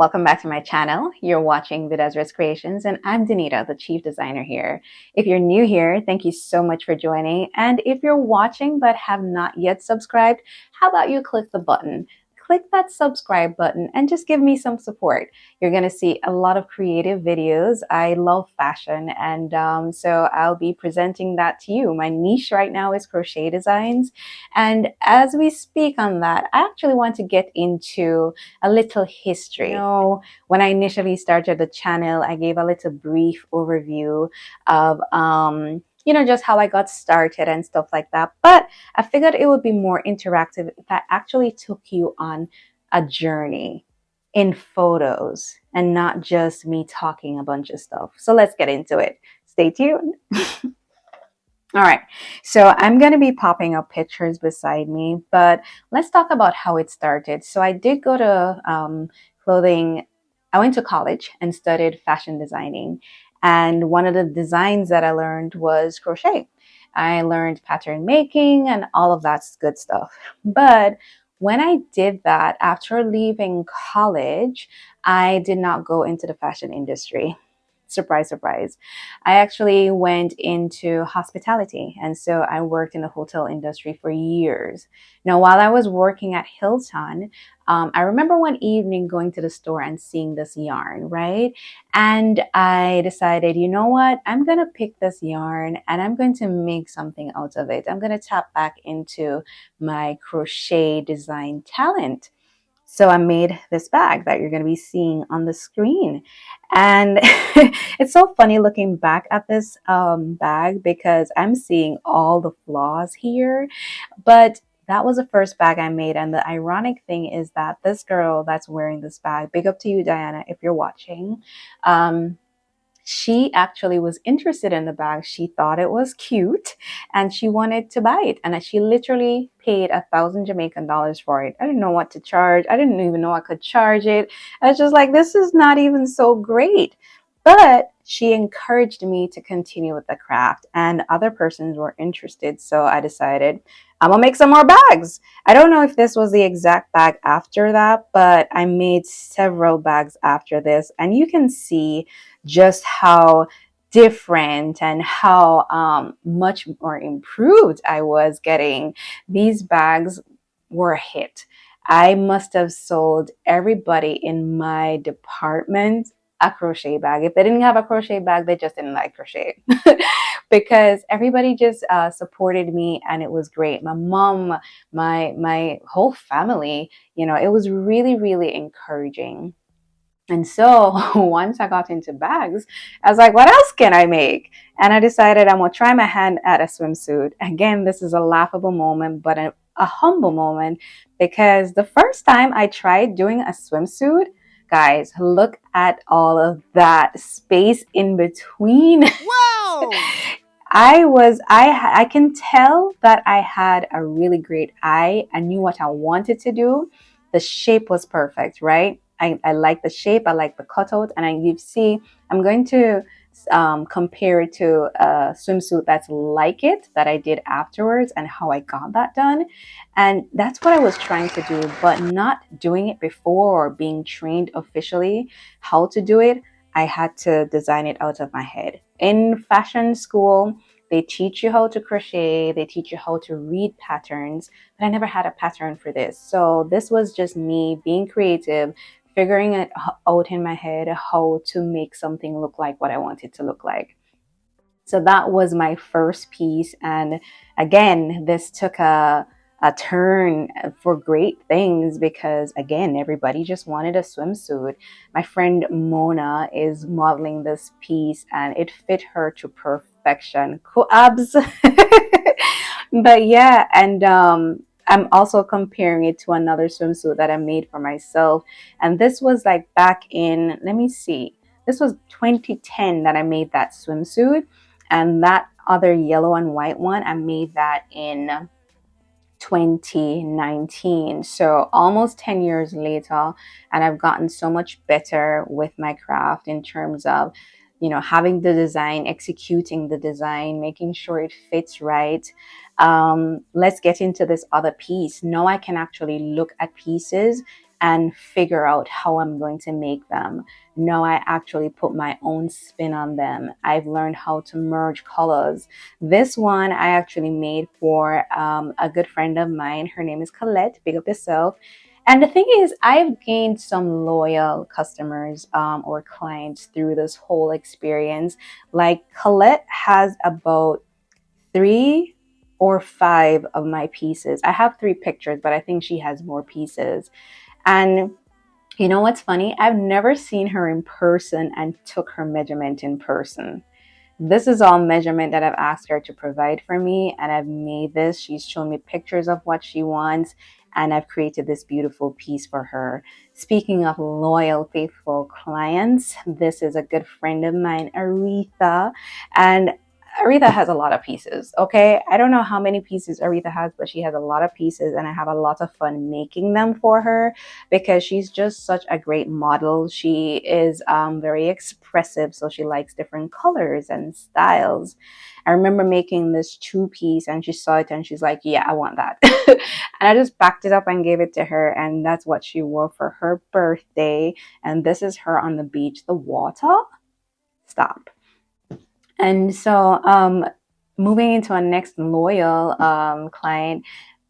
Welcome back to my channel. You're watching Vidazra's Creations, and I'm Doneida, the chief designer here. If you're new here, thank you so much for joining. And if you're watching but have not yet subscribed, how about you click the button? Click that subscribe button and just give me some support. You're going to see a lot of creative videos. I love fashion, and so I'll be presenting that to you. My niche right now is crochet designs. And as we speak on that, I actually want to get into a little history. When I initially started the channel, I gave a little brief overview of just how I got started and stuff like that. But I figured it would be more interactive if I actually took you on a journey in photos and not just me talking a bunch of stuff. So let's get into it. Stay tuned. All right, so I'm going to be popping up pictures beside me, but let's talk about how it started. So I did go to clothing. I went to college and studied fashion designing. And one of the designs that I learned was crochet. I learned pattern making and all of that good stuff. But when I did that, after leaving college, I did not go into the fashion industry. Surprise, surprise. I actually went into hospitality. And so I worked in the hotel industry for years. Now, while I was working at Hilton, I remember one evening going to the store and seeing this yarn, right? And I decided, you know what? I'm going to pick this yarn and I'm going to make something out of it. I'm going to tap back into my crochet design talent. So I made this bag that you're going to be seeing on the screen. And it's so funny looking back at this bag because I'm seeing all the flaws here. But that was the first bag I made. And the ironic thing is that this girl that's wearing this bag, big up to you, Diana, if you're watching, she actually was interested in the bag. She thought it was cute and she wanted to buy it. And she literally paid 1,000 Jamaican dollars for it. I didn't know what to charge. I didn't even know I could charge it. I was just like, this is not even so great. But she encouraged me to continue with the craft and other persons were interested. So I decided I'm gonna make some more bags. I don't know if this was the exact bag after that, but I made several bags after this. And you can see just how different and how much more improved I was getting. These bags were a hit. I must have sold everybody in my department a crochet bag. If they didn't have a crochet bag, they just didn't like crochet because everybody just supported me and it was great. My mom, my whole family, it was really, really encouraging. And so once I got into bags, I was like, what else can I make? And I decided I'm going to try my hand at a swimsuit. Again, this is a laughable moment, but a humble moment because the first time I tried doing a swimsuit, guys, look at all of that space in between. Wow! I can tell that I had a really great eye. I knew what I wanted to do. The shape was perfect, right? I like the shape, I like the cutout, and you see, I'm going to compare it to a swimsuit that's like it that I did afterwards and how I got that done. And that's what I was trying to do, but not doing it before or being trained officially how to do it. I had to design it out of my head. In fashion school, they teach you how to crochet, they teach you how to read patterns, but I never had a pattern for this. So this was just me being creative, figuring it out in my head how to make something look like what I want it to look like. So that was my first piece. And again, this took a turn for great things because again, everybody just wanted a swimsuit. My friend Mona is modeling this piece and it fit her to perfection. Cool abs. But yeah, and I'm also comparing it to another swimsuit that I made for myself. And this was like back in, let me see, this was 2010 that I made that swimsuit. And that other yellow and white one, I made that in 2019. So almost 10 years later, and I've gotten so much better with my craft in terms of, having the design, executing the design, making sure it fits right. Let's get into this other piece. Now I can actually look at pieces and figure out how I'm going to make them. Now I actually put my own spin on them. I've learned how to merge colors. This one I actually made for a good friend of mine. Her name is Colette. Big up yourself. And the thing is, I've gained some loyal customers or clients through this whole experience. Like Colette has about 3 or 5 of my pieces. I have 3 pictures, but I think she has more pieces. And you know what's funny? I've never seen her in person and took her measurement in person. This is all measurement that I've asked her to provide for me, and I've made this. She's shown me pictures of what she wants, and I've created this beautiful piece for her. Speaking of loyal, faithful clients, this is a good friend of mine, Aretha, and Aretha has a lot of pieces, okay? I don't know how many pieces Aretha has, but she has a lot of pieces, and I have a lot of fun making them for her because she's just such a great model. She is very expressive, so she likes different colors and styles. I remember making this 2 piece, and she saw it and she's like, yeah, I want that. And I just backed it up and gave it to her, and that's what she wore for her birthday. And this is her on the beach. The water, stop. And so moving into our next loyal client,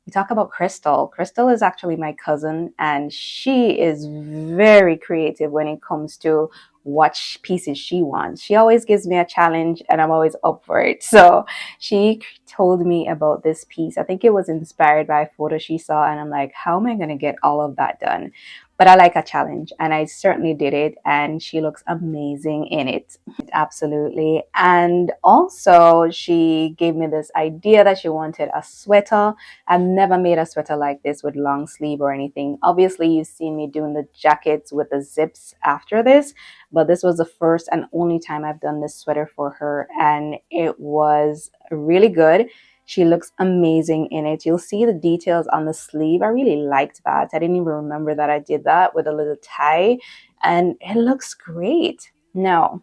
we talk about Crystal. Crystal is actually my cousin, and she is very creative when it comes to what pieces she wants. She always gives me a challenge, and I'm always up for it. So she told me about this piece. I think it was inspired by a photo she saw, and I'm like, how am I going to get all of that done? But I like a challenge, and I certainly did it, and she looks amazing in it. Absolutely. And also, she gave me this idea that she wanted a sweater. I've never made a sweater like this with long sleeve or anything. Obviously, you've seen me doing the jackets with the zips after this, but this was the first and only time I've done this sweater for her, and it was really good. She looks amazing in it. You'll see the details on the sleeve. I really liked that. I didn't even remember that I did that with a little tie, and it looks great. Now,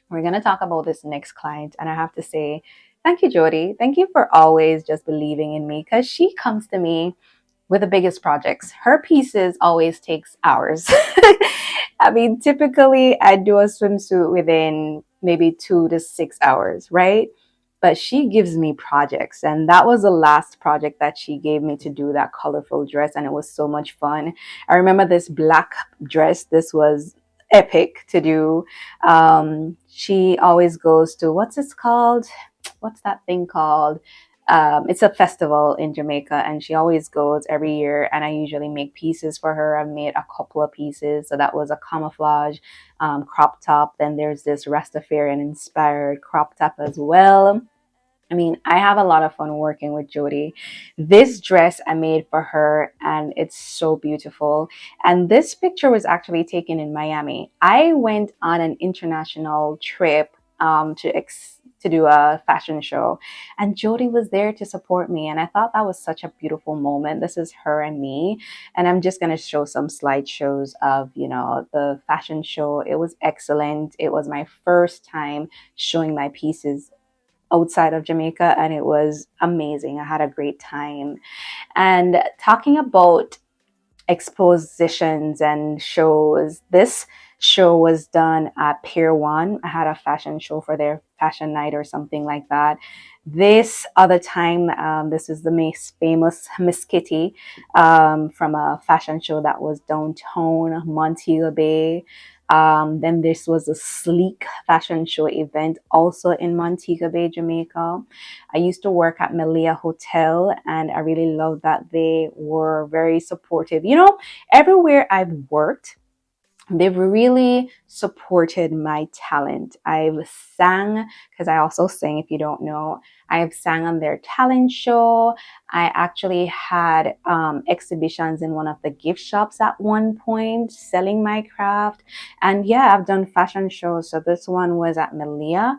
we're going to talk about this next client, and I have to say, thank you, Jody. Thank you for always just believing in me, because she comes to me with the biggest projects. Her pieces always takes hours. I mean, typically I do a swimsuit within maybe 2 to 6 hours, right? But she gives me projects, and that was the last project that she gave me to do, that colorful dress, and it was so much fun. I remember this black dress. This was epic to do. She always goes to, what's this called? What's that thing called? It's a festival in Jamaica, and she always goes every year, and I usually make pieces for her. I've made a couple of pieces. So that was a camouflage crop top. Then there's this Rastafarian inspired crop top as well. I mean, I have a lot of fun working with Jody. This dress I made for her, and it's so beautiful. And this picture was actually taken in Miami. I went on an international trip to do a fashion show, and Jody was there to support me, and I thought that was such a beautiful moment. This is her and me, and I'm just going to show some slideshows of, the fashion show. It was excellent. It was my first time showing my pieces outside of Jamaica, and it was amazing. I had a great time. And talking about expositions and shows, this show was done at Pier 1. I had a fashion show for their fashion night or something like that. This other time, this is the most famous Miss Kitty from a fashion show that was downtown Montego Bay. Then this was a sleek fashion show event also in Montego Bay, Jamaica. I used to work at Melia Hotel, and I really loved that they were very supportive. Everywhere I've worked, they've really supported my talent. I've sang, because I also sing, if you don't know. I've sang on their talent show. I actually had exhibitions in one of the gift shops at one point, selling my craft. And yeah, I've done fashion shows. So this one was at Melia.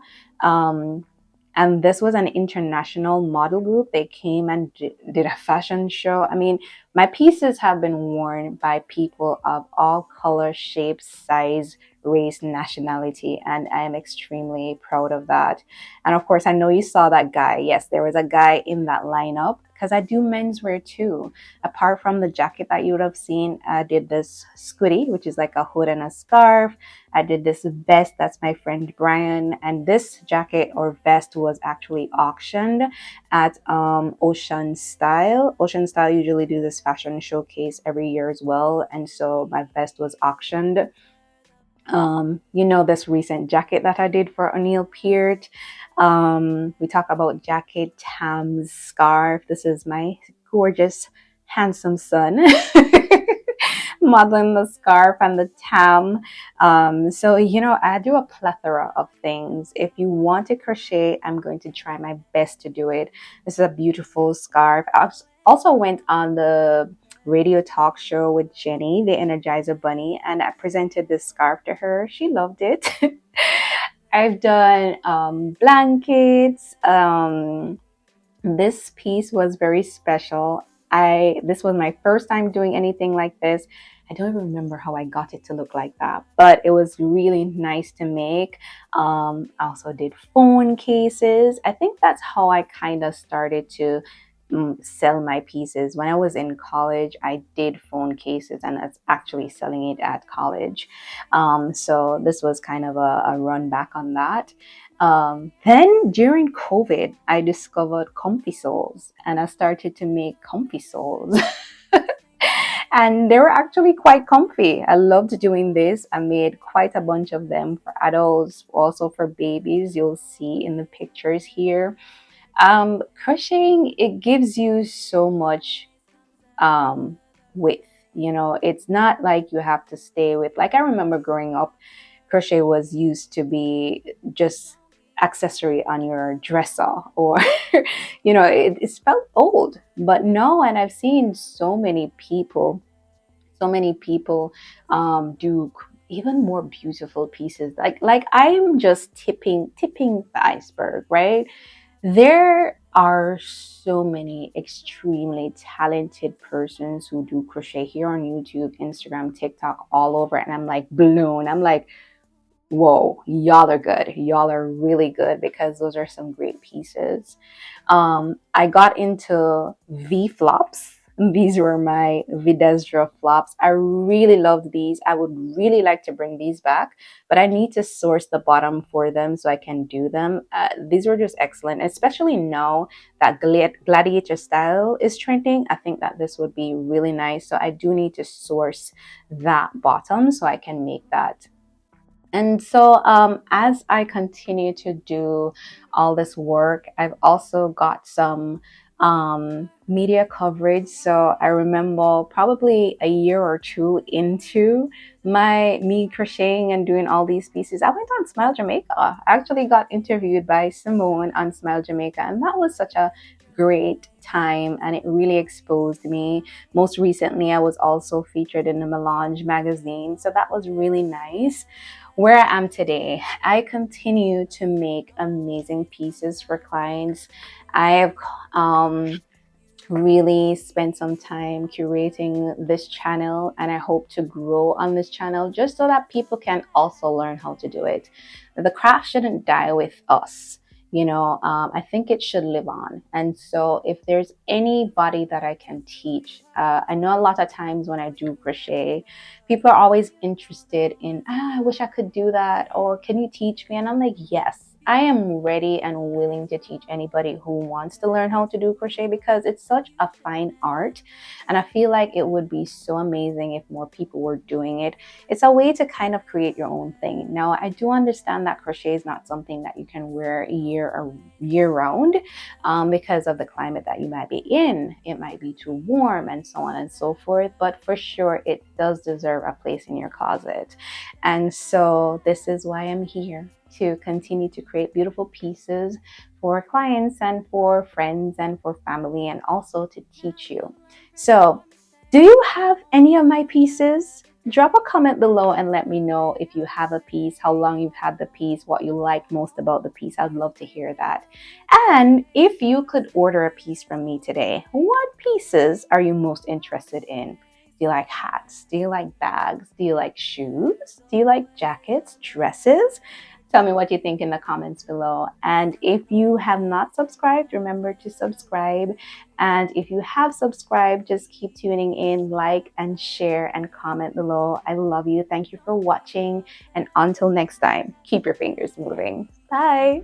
And this was an international model group. They came and did a fashion show. I mean, my pieces have been worn by people of all colors, shapes, size, race, nationality, and I am extremely proud of that. And of course, I know you saw that guy. Yes, there was a guy in that lineup, because because I do menswear too. Apart from the jacket that you would have seen, I did this scooty, which is like a hood and a scarf. I did this vest, that's my friend Brian, and this jacket or vest was actually auctioned at Ocean Style. Ocean Style usually do this fashion showcase every year as well, and so my vest was auctioned. This recent jacket that I did for O'Neill Peart. We talk about jacket, Tam's scarf. This is my gorgeous, handsome son. Modeling the scarf and the tam. I do a plethora of things. If you want to crochet, I'm going to try my best to do it. This is a beautiful scarf. I also went on the radio talk show with Jenny, the Energizer Bunny, and I presented this scarf to her. She loved it. I've done blankets. This piece was very special. This was my first time doing anything like this. I don't even remember how I got it to look like that, but it was really nice to make. I also did phone cases. I think that's how I kind of started to sell my pieces. When I was in college, I did phone cases and that's actually selling it at college. So this was kind of a run back on that. Then during COVID, I discovered comfy soles and I started to make comfy soles. And they were actually quite comfy. I loved doing this. I made quite a bunch of them for adults, also for babies. You'll see in the pictures here. Crocheting, it gives you so much width. It's not like you have to stay with, like I remember growing up, crochet was used to be just accessory on your dresser or it felt old. But no, and I've seen so many people do even more beautiful pieces. Like I'm just tipping the iceberg, right? There are so many extremely talented persons who do crochet here on YouTube, Instagram, TikTok, all over, and I'm like blown. I'm like, whoa, y'all are good. Y'all are really good, because those are some great pieces. I got into V flops. These were my Videsdra flops. I really loved these. I would really like to bring these back, but I need to source the bottom for them so I can do them. These were just excellent, especially now that gladiator style is trending. I think that this would be really nice. So I do need to source that bottom so I can make that. And so as I continue to do all this work, I've also got some media coverage. So I remember probably a year or two into me crocheting and doing all these pieces, I went on Smile Jamaica. I actually got interviewed by Simone on Smile Jamaica, and that was such a great time, and it really exposed me. Most recently, I was also featured in the Melange magazine, so that was really nice. Where I am today, I continue to make amazing pieces for clients. I have really spent some time curating this channel, and I hope to grow on this channel just so that people can also learn how to do it. The craft shouldn't die with us. I think it should live on. And so if there's anybody that I can teach, I know a lot of times when I do crochet, people are always interested in, I wish I could do that, or can you teach me? And I'm like, yes, I am ready and willing to teach anybody who wants to learn how to do crochet, because it's such a fine art. And I feel like it would be so amazing if more people were doing it. It's a way to kind of create your own thing. Now, I do understand that crochet is not something that you can wear year round because of the climate that you might be in. It might be too warm and so on and so forth. But for sure, it does deserve a place in your closet. And so this is why I'm here, to continue to create beautiful pieces for clients and for friends and for family, and also to teach you. So, do you have any of my pieces? Drop a comment below and let me know if you have a piece, how long you've had the piece, what you like most about the piece. I'd love to hear that. And if you could order a piece from me today, what pieces are you most interested in? Do you like hats? Do you like bags? Do you like shoes? Do you like jackets, dresses? Tell me what you think in the comments below. And if you have not subscribed, remember to subscribe. And if you have subscribed, just keep tuning in, like and share and comment below. I love you. Thank you for watching. And until next time, keep your fingers moving. Bye.